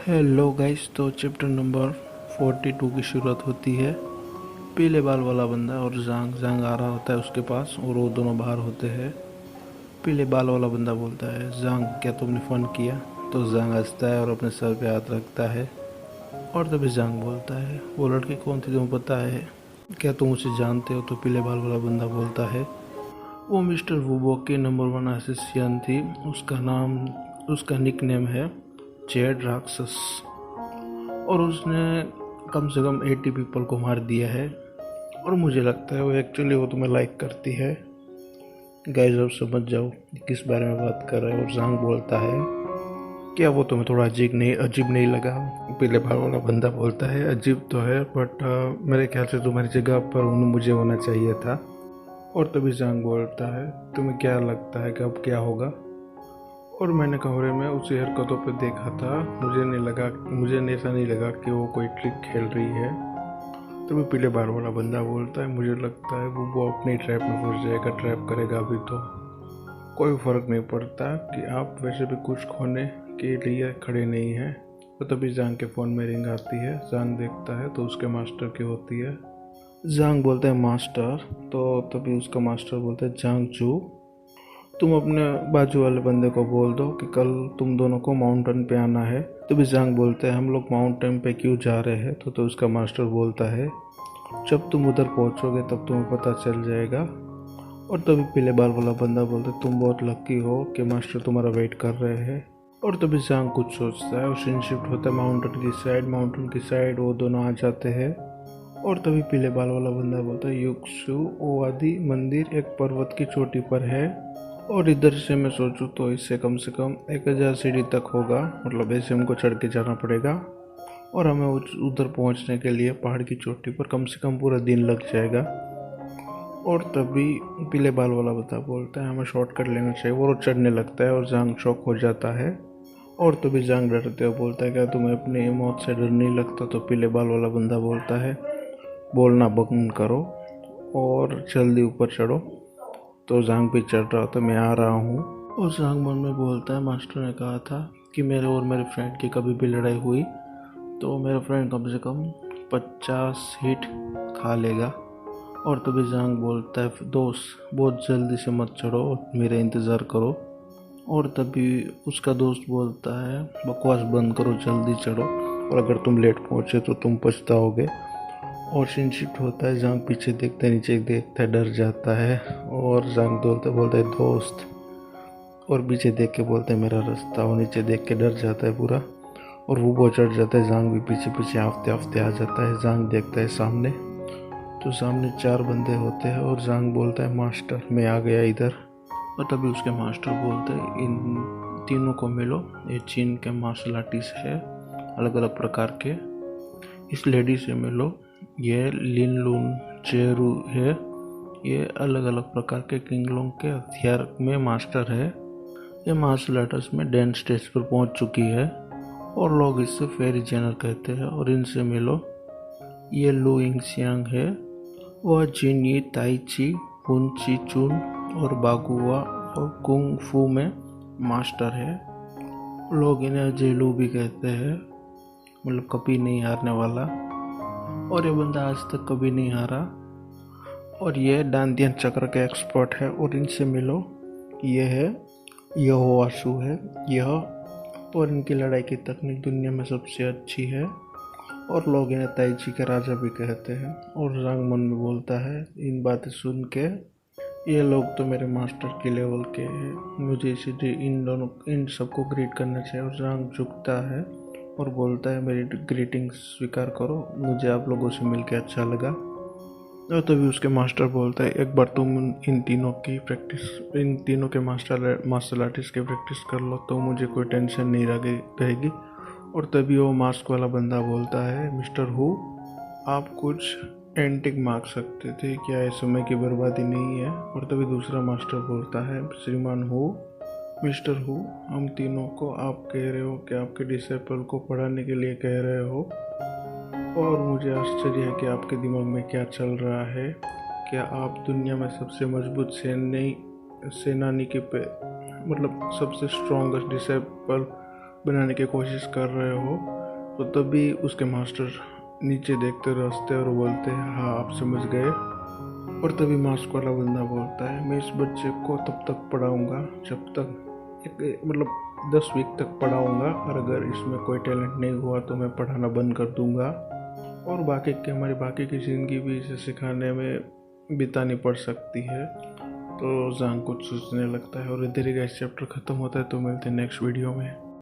Hello guys. तो chapter number 42 की शुरुआत होती है। पीले बाल वाला बंदा और जांग जांग आ रहा होता है उसके पास और वो दोनों बाहर होते हैं। पीले बाल वाला बंदा बोलता है, जांग क्या तुमने फ़ोन किया? तो जांग हंसता है और अपने सर पे हाथ रखता है। और तभी जांग बोलता है, वो लड़की कौन थी तुम्हें पता है? क्या तुम उसे जानते हो? तो पीले बाल वाला बंदा बोलता है, वो मिस्टर वुबो की नंबर 1 असिस्टेंट थी। उसका निक नेम है जेड राक्षस, और उसने कम से कम 80 पीपल को मार दिया है। और मुझे लगता है वो एक्चुअली वो तुम्हें लाइक करती है। गाइस अब समझ जाओ किस बारे में बात कर रहे हैं। और जांग बोलता है, क्या वो तुम्हें थोड़ा अजीब नहीं लगा? पीले बाल वाला बंदा बोलता है, अजीब तो है बट मेरे ख्याल से तुम्हारी जगह पर मुझे होना चाहिए था। और तभी जांग बोलता है, तुम्हें क्या लगता है कि अब क्या होगा? और मैंने कमरे में उसी हरकतों पे देखा था, मुझे ऐसा नहीं लगा कि वो कोई ट्रिक खेल रही है। तभी पीले बाल वाला बंदा बोलता है, मुझे लगता है वो अपनी ट्रैप में फंस जाएगा, ट्रैप करेगा अभी तो कोई फर्क नहीं पड़ता कि आप वैसे भी कुछ खोने के लिए खड़े नहीं हैं। तो तभी जांग के फ़ोन में रिंग आती है। जांग देखता है तो उसके मास्टर की होती है। जांग बोलता है, मास्टर? तो तभी उसका मास्टर बोलता है, जांग चू, तुम अपने बाजू वाले बंदे को बोल दो कि कल तुम दोनों को माउंटेन पे आना है। तभी जांग बोलते हैं, हम लोग माउंटेन पे क्यों जा रहे हैं? तो उसका मास्टर बोलता है, जब तुम उधर पहुंचोगे तब तुम्हें पता चल जाएगा। और तभी पीले बाल वाला बंदा बोलता है, तुम बहुत लकी हो कि मास्टर तुम्हारा वेट कर रहे हैं। और तभी जांग कुछ सोचता है और सीन शिफ्ट होता है माउंटेन की साइड वो दोनों आ जाते हैं। और तभी पीले बाल वाला बंदा बोलता है, युक्सु ओ आदि मंदिर एक पर्वत की चोटी पर है, और इधर से मैं सोचूं तो इससे कम से कम 1000 सीढ़ी तक होगा, मतलब ऐसे हमको चढ़ के जाना पड़ेगा। और हमें उधर पहुंचने के लिए पहाड़ की चोटी पर कम से कम पूरा दिन लग जाएगा। और तभी पीले बाल वाला बता बोलता है, हमें शॉर्टकट लेना चाहिए। वो चढ़ने लगता है और जांग शॉक हो जाता है। और तभी जांग डरते हुए बोलता है, क्या तुम्हें अपनी मौत से डर नहीं लगता? तो पीले बाल वाला बंदा बोलता है, बोलना बंद करो और जल्दी ऊपर चढ़ो। तो जांग भी चढ़ रहा था, मैं आ रहा हूँ। और जांग मन में बोलता है, मास्टर ने कहा था कि मेरे और मेरे फ्रेंड की कभी भी लड़ाई हुई तो मेरा फ्रेंड कम से कम 50 हिट खा लेगा। और तभी जांग बोलता है, दोस्त बहुत जल्दी से मत चढ़ो, मेरा इंतज़ार करो। और तभी उसका दोस्त बोलता है, बकवास बंद करो, जल्दी चढ़ो, और अगर तुम लेट पहुँचे तो तुम पछताओगे। और सीन शिफ्ट होता है, जांग पीछे देखता है, नीचे देखता है, डर जाता है। और जांग बोलता है दोस्त, और पीछे देख के बोलता है मेरा रास्ता, और नीचे देख के डर जाता है पूरा। और वो बहुत चढ़ जाता है, जांग भी पीछे पीछे आफते आफते आ जाता है। जांग देखता है सामने, तो सामने 4 बंदे होते हैं। और जांग बोलता है, मास्टर मैं आ गया इधर। और तभी उसके मास्टर बोलते हैं, इन तीनों को मिलो, ये चीन के मार्शल आर्टिस्ट है अलग अलग प्रकार के। इस लेडी से मिलो, ये लिन लून चेरू है, ये अलग अलग प्रकार के किंगलोंग के हथियार में मास्टर है। ये मार्शल आर्ट्स में डांस स्टेज पर पहुंच चुकी है और लोग इससे फेरी जेनर कहते हैं। और इनसे मिलो, ये लू इंगसियांग है, वह जिन यी ताई ची हुन ची चुन और बागुआ और कुंग फू में मास्टर है। लोग इन्हें जेलू भी कहते हैं, मतलब कभी नहीं हारने वाला। और ये बंदा आज तक कभी नहीं हारा, और ये डांडियन चक्र के एक्सपर्ट है। और इनसे मिलो, ये है यहोवासु है यह, और इनकी लड़ाई की तकनीक दुनिया में सबसे अच्छी है, और लोग इन्हें ताइची के राजा भी कहते हैं। और जांग मन में बोलता है, इन बातें सुन के ये लोग तो मेरे मास्टर के लेवल के हैं, मुझे इसीलिए इन सबको ग्रीट करना चाहिए। और जांग झुकता है और बोलता है, मेरी ग्रीटिंग्स स्वीकार करो, मुझे आप लोगों से मिलकर अच्छा लगा। और तभी उसके मास्टर बोलता है, एक बार तुम इन तीनों के मार्शल आर्टिस्ट की प्रैक्टिस कर लो तो मुझे कोई टेंशन नहीं रहेगी। और तभी वो मास्क वाला बंदा बोलता है, मिस्टर हु, आप कुछ एंटिक मांग सकते थे क्या? ये समय की बर्बादी नहीं है। और तभी दूसरा मास्टर बोलता है, श्रीमान हु, मिस्टर हु, हम तीनों को आप कह रहे हो कि आपके डिसेबल को पढ़ाने के लिए कह रहे हो, और मुझे आश्चर्य है कि आपके दिमाग में क्या चल रहा है। क्या आप दुनिया में सबसे मजबूत सेनानी के मतलब सबसे स्ट्रॉन्गेस्ट डिसेबल बनाने की कोशिश कर रहे हो। तो तभी उसके मास्टर नीचे देखते और हंसते और बोलते हैं हाँ आप समझ गए। और तभी मास्क वाला बंदा बोलता है मैं इस बच्चे को तब तक पढ़ाऊँगा जब तक मतलब 10 वीक तक पढ़ाऊँगा, और अगर इसमें कोई टैलेंट नहीं हुआ तो मैं पढ़ाना बंद कर दूँगा। और हमारी बाकी की ज़िंदगी भी इसे सिखाने में बितानी पड़ सकती है। तो जांग कुछ सोचने लगता है और इधर ही चैप्टर ख़त्म होता है। तो मिलते हैं नेक्स्ट वीडियो में।